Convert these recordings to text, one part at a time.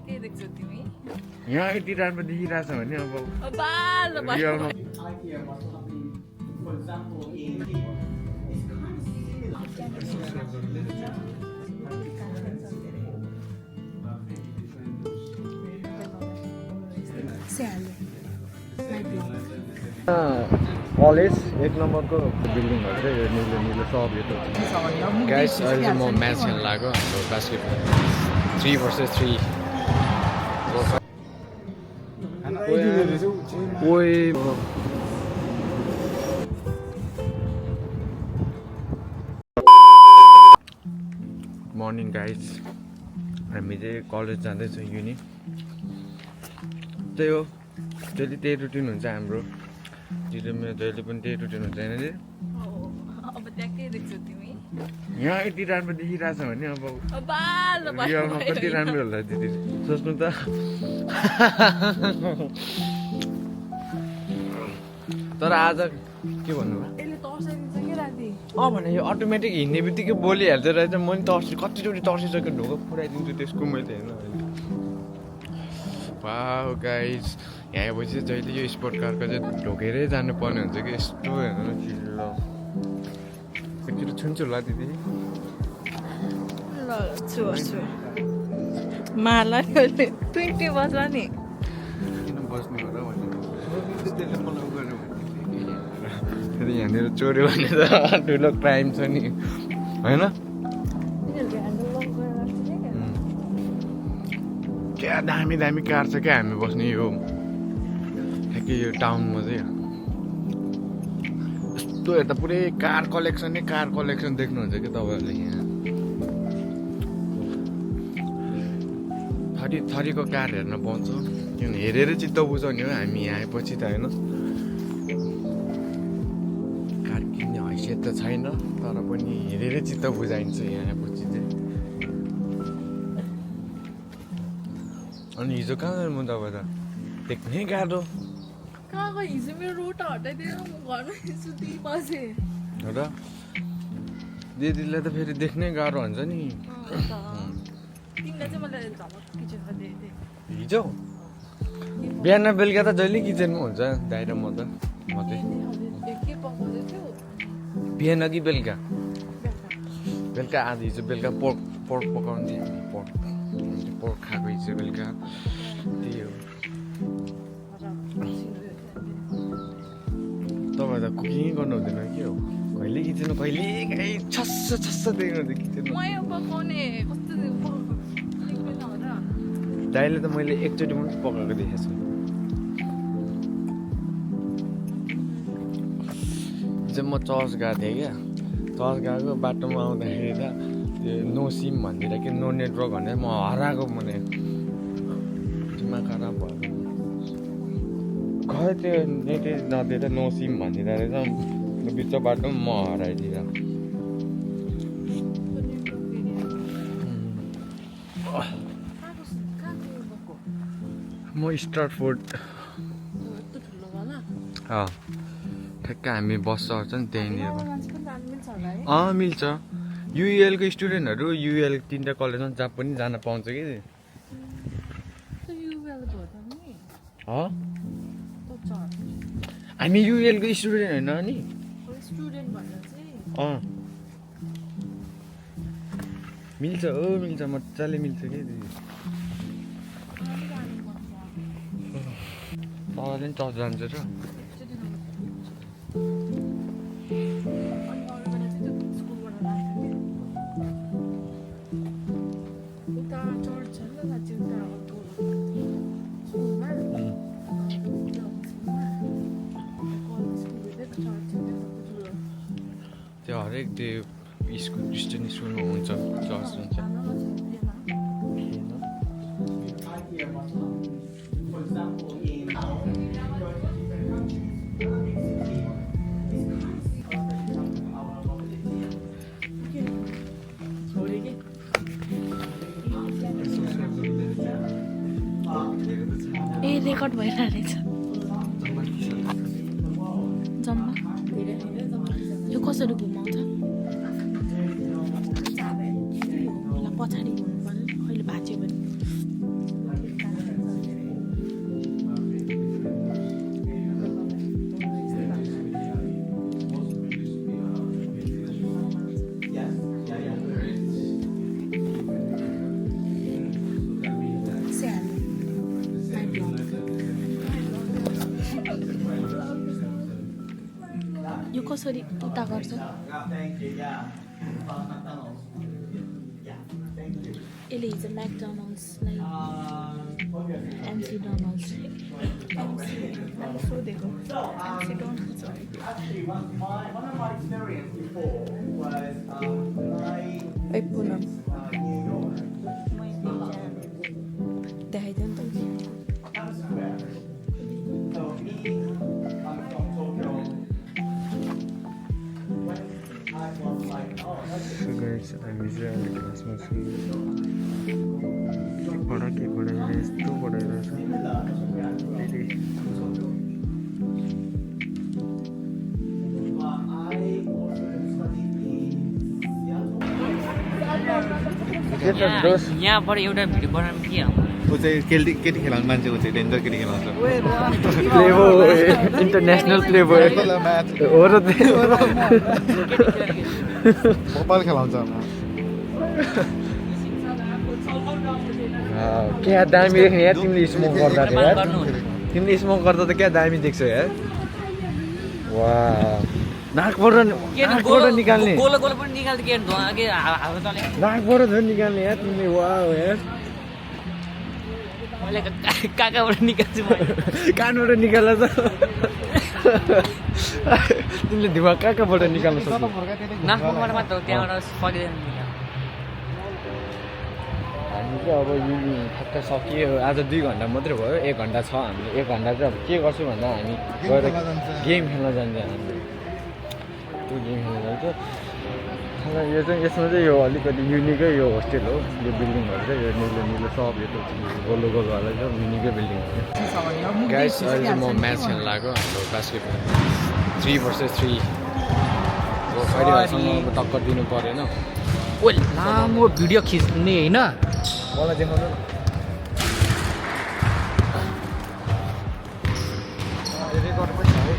के देख्छौ तिमी यहाँ यति राम्रो देखिरहेछ भने अब बाल रियलमा कलेज 1 नम्बरको बिल्डिङहरू चाहिँ निलो निलो सब यो गाइस अहिले म म्याच खेल्न लाग्यो हाम्रो बास्केटबल 3 versus 3 ओइ मर्निङ गाइस हामी चाहिँ कलेज जाँदैछौँ युनि त्यही हो जहिले त्यही रुटिन हुन्छ हाम्रो दिदी मेरो जहिले पनि त्यही रुटिन हुन्छ होइन दिदी अब त्यहाँ के देख्छौ तिमी यहाँ यति राम्रो देखिरहेछ भने अब बाल रियलमा कति राम्रो होला दिदी सोच्नु त तर आज के भन्नु भने यो अटोमेटिक हिँड्ने बित्तिकै बोलिहाल्छ रहेछ म नि कतिचोटि तर्सिसक्यो ढोको पुऱ्याइदिन्छु त्यसको मैले होइन वाउ गाइस यहाँ आएपछि जहिले यो स्पोर्ट कारको चाहिँ ढोकेरै जानुपर्ने हुन्छ कि यस्तो हेर्नु चिल्लो एकचोटि छुन्छु होला दिदी ल छु माला नि अहिले 20 बज्छ नि किन बस्नु होला भनेर त्यसले मलाई उ गर्नु फेरि यहाँनिर चोर्यो भने त ठुलो क्राइम छ नि होइन क्या दामी दामी कार छ क्या हामी बस्ने यो ठ्याक्कै यो टाउनमा चाहिँ यस्तो हेर्दा पुरै कार कलेक्सन देख्नुहुन्छ कि तपाईँहरूले यहाँ थरीको कार हेर्न पाउँछ किनभने हेरेरै चित्त बुझाउने हो हामी यहाँ आएपछि त होइन कार किन्ने हैसियत त छैन तर पनि हेरेरै चित्त बुझाइन्छ यहाँ आएपछि चाहिँ अनि हिजो कहाँ जानु म तपाईँ त देख्नै गाह्रो कहाँ गयो हिजो मेरो रोटा हटाइदिएर म घरमै सुति बसेँ हो र दिदीलाई त फेरि देख्नै गाह्रो हुन्छ नि तिमीलाई चाहिँ मैले झलक किचनमा देखेँ हिजो बिहान बेलुका त जहिले किचनमा हुन्छ दाइ र म त चाहिँ के पकाउँदै थियो बिहान कि बेलुका आज हिजो बेलुका पोर्क पकाउने पोर्क खाएको हिजो बेलुका त्यही हो तपाईँ त कुकिङ गर्नु हुँदैन के हो कहिले किचन कहिले काहीँ छस्स देख्नु किचन पकाउने कस्तो दाइले त मैले एकचोटि मात्रै पकाएको देखेको छु हिजो म चर्च गएको थिएँ क्या चर्च गएको बाटोमा आउँदाखेरि त त्यो नो सिम भनिदिएर कि नो नेटवर्क भनेर म हराएको मैले दिमाग खराब भयो खै त्यो नेटै नदिएर नो सिम भनिदिएर रहेछ बिच बाटोमा म हराइदिएर म स्टार्टफोर्ड ठ्याक्क हामी बस चढ्छ नि त्यहीँनिर मिल्छ युएलको स्टुडेन्टहरू युएल 3टा कलेजमा जहाँ पनि जान पाउँछ कि हामी युएलको स्टुडेन्ट होइन नि मिल्छ मिल्छ मजाले मिल्छ कि तपाईँले पनि चर्च जान्छ र त्यो हरेक त्यो स्कुल क्रिस्चियन स्कुलमा हुन्छ चर्च हुन्छ रेकर्ड भइरहेछ जम्मा यो कसरी घुमाउँछ पछाडि घुम्नु पर्यो अहिले भाँच्यो भने कसरी उता गर्छ यसले हिजो म्याकडोनल्ड्सलाई एमसी डोनल्ड्स सोधेको एमसी डोनल्ड्स ए पुनम देखाइदियो नि त So guys, I'm usually Christmas पढा के पढाइरहेछ यस्तो पढाइरहेछ यहाँबाट एउटा भिडियो बनाउनु के हो ऊ चाहिँ केटी खेलाउने मान्छे ऊ चाहिँ डेन्जर केटी खेलाउँछ प्लेबोय इन्टरनेसनल प्लेबोय हो र भोपाल खेलाउँछ क्या दामी देख्ने यार तिमीले स्मोक गर्दा त यार तिमीले स्मोक गर्दा त क्या दामी देख्छौ यार वाह नाकबाट निकाल्ने गोलो गोलो पनि निकाल्छ के धुवा के हावा चले नाकबाट झन् निकाल्ने यार तिमीले वाह यार मैले काकाबाट निकाल्छु मैले कानबाट निकाल्दा त तिमीले धुवा कहाँबाट निकाल्न सक्छौ नाकबाट मात्र हो त्यहाँबाट सकिँदैन हामी चाहिँ अब युनि ठ्याक्क सकियो आज 2 घन्टा मात्रै भयो 1 घन्टा छ हामीले 1 घन्टा चाहिँ अब के गर्छु भन्दा हामी गएर गेम खेल्न जान्छ हामी त्यो गेम खेल्न जान्छ यो चाहिँ यसमा चाहिँ यो अलिकति युनिकै यो होस्टेल हो यो बिल्डिङहरू चाहिँ यो निलो निलो सब यो गोलो गोलोवाला चाहिँ युनिकै बिल्डिङ हो गाइस अहिले चाहिँ म म्याच खेल्न लाग्यो हाम्रो बास्केटबल 3 versus 3 हो फाइटिङसँग टक्कर दिनु परेन ओ लामो भिडियो खिच्ने हैन मलाई देखाउनु न रेकर्ड पनि छ है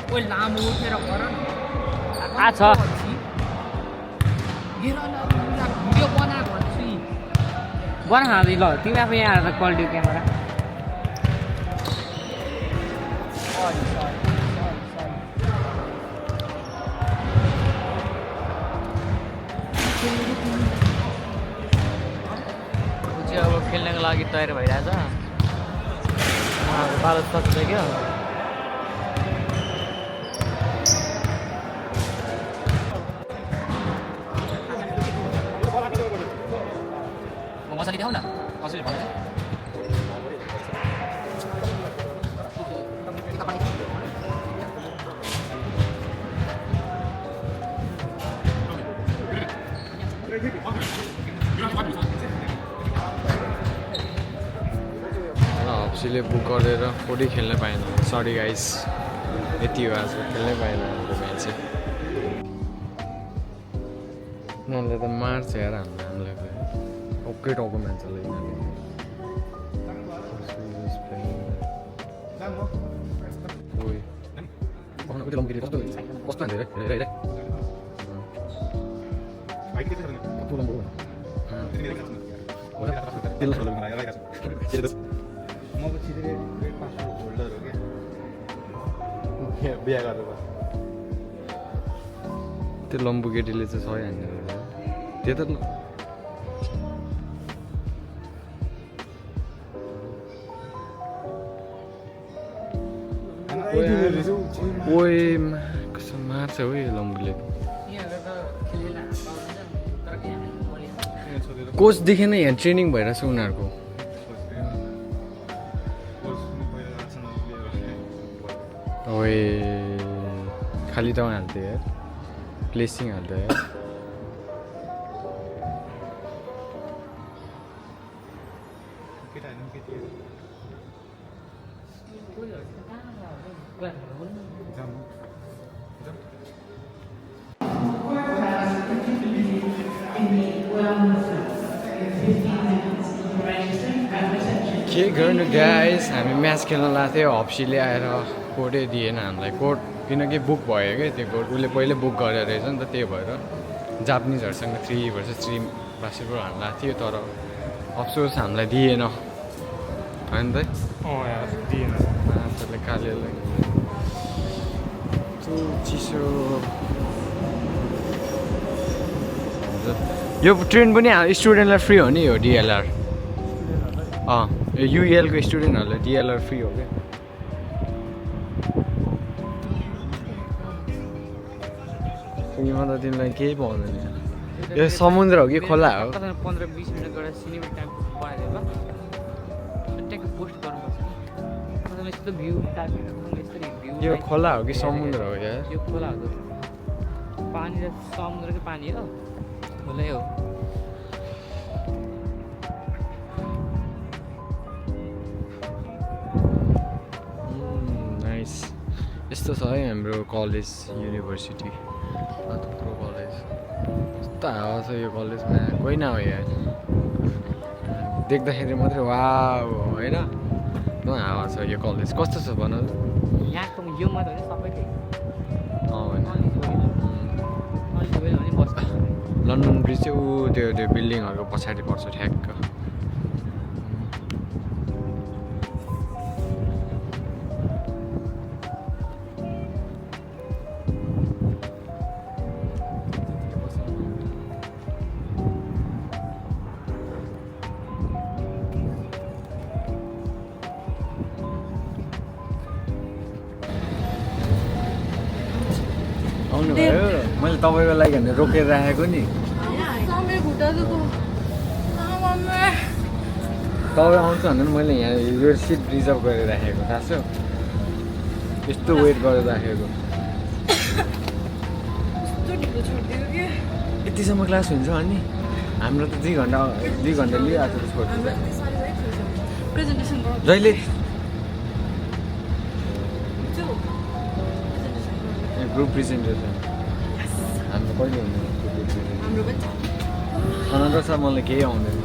ओ लामो उठेर गर न आ छ हेर न भिडियो बनाएको छु बना हाल्दै ल तिमी आफै यहाँ आएर क्वालिटी क्यामेरा अब खेल्नको लागि तयार भइरहेछ बाह्र सक्छ क्या मजाले देखाउ न कसरी भन्नु हप्सीले बुक गरेर कोही खेल्न पाएन सरी गाइस यति हो आज खेल्नै पाएन हाम्रो म्याच चाहिँ उनीहरूले त मार्छ यार हामीलाई ओके टाउको मान्छेलाई यिनीहरूले कस्तो कस्तो हान्थ्यो हेर बिहा गरेर त्यो लम्बु केटीले चाहिँ सही हान्ने त्यो त ओए कसो मार्छ हो यो लम्बुले कोचदेखि नै यहाँ ट्रेनिङ भइरहेछ उनीहरूको ओए खाली टाउन हाल्थ्यो यार प्लेसिङ हाल्थ्यो यार के गर्नु गाइस हामी म्याच खेल्न लाग्थ्यो थियो हप्सीले आएर कोडै दिएन हामीलाई कोड किनकि बुक भयो क्या त्यो कोड उसले पहिल्यै बुक गरेर रहेछ नि त त्यही भएर जापानिजहरूसँग 3 versus 3 बास्केटबल हाल्न लाग्थ्यो तर अफसोस हामीलाई दिएन होइन त दिएन माछाले कालेलाई चिसो यो ट्रेन पनि स्टुडेन्टलाई फ्री हो नि यो डिएलआर युएलको स्टुडेन्टहरूलाई डिएलआर फ्री हो क्या त तिमीलाई केही पाउँदैन यो समुद्र हो कि खोला हो 15-20 मिनट गएर सिनेमा टाइम बनाइदियो ल ट्याक्क पोस्ट गर्नुपर्छ नि यस्तो भ्यू यस्तरी भ्यू यो खोला हो कि समुद्र हो यार यो खोला हो पानी र समुद्रकै पानी हो खोलै हो नाइस यस्तो छ है हाम्रो कलेज युनिभर्सिटी थुप्रो कलेज कस्तो हावा छ यो कलेजमा कोही न हो यार देख्दाखेरि मात्रै वाउ होइन न हावा छ यो कलेज कस्तो छ भन यहाँको यो मात्र होइन सबैकै होइन भने बस्छ लन्डन ब्रिज चाहिँ ऊ त्यो बिल्डिङहरूको पछाडि पर्छ ठ्याक्क आउनुभयो मैले तपाईँको लागि भनेर रोकेर राखेको नि समय खुट्टा दुखो तपाईँ आउँछ भनेर मैले यहाँ यो सिट रिजर्भ गरेर राखेको थाहा छ यस्तो वेट गरेर राखेको यतिसम्म क्लास हुन्छ अनि हाम्रो त 2 घन्टा लिइरहेको छ छोड्छ प्रेजेन्टेसन जहिले ग्रुप प्रेजेन्टेसन हाम्रो कहिले हुँदैन ग्रुप प्रेजेन्टेसन हाम्रो पनि सनातन सर मलाई केही आउँदैन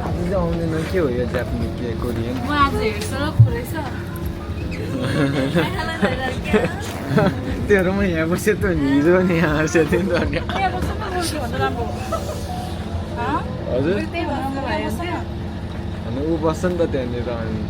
आज चाहिँ आउँदैन के हो यो जापानिज के कोरियन म आज हेर्छ र खोलेछ त्योहरू म यहाँ बसेँ त नि हिजो नि यहाँ बसेको थिएँ नि त अनि हजुर त्यही भएर अनि ऊ बस्छ नि त त्यहाँनिर अनि